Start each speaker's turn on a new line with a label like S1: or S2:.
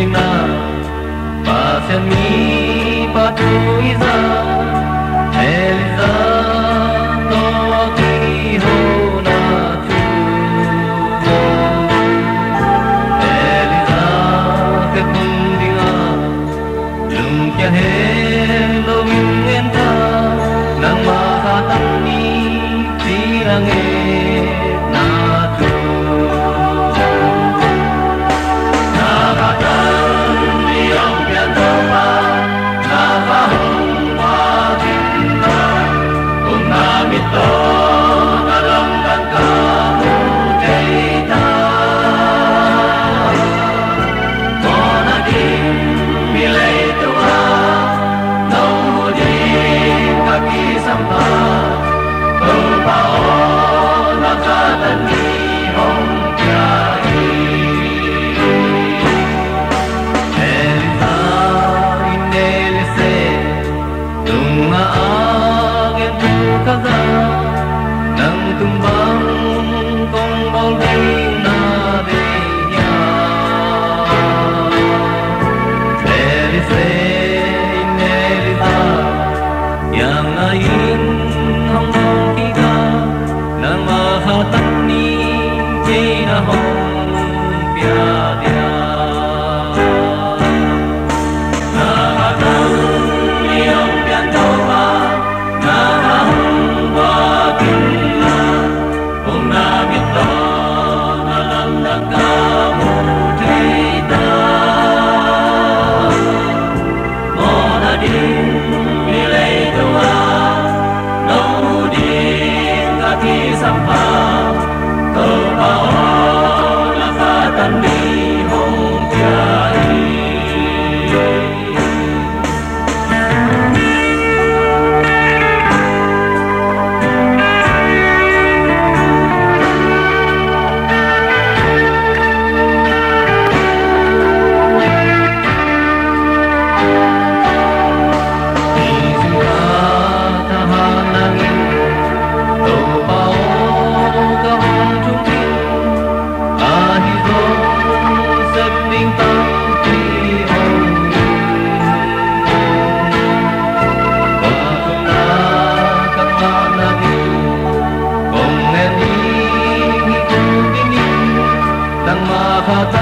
S1: na pasyan mi patuiza Eliza no akiho na tu Eliza ke pundinga lumkya he loving enta nang makatang ni tirange na tu nang tumbang kong bawling na beya Elise Eliza yang ain hanggang tiga nang mahatang ni kinahong piadya Hãy subscribe cho kênh Ghiền Mì Gõ để không bỏ lỡ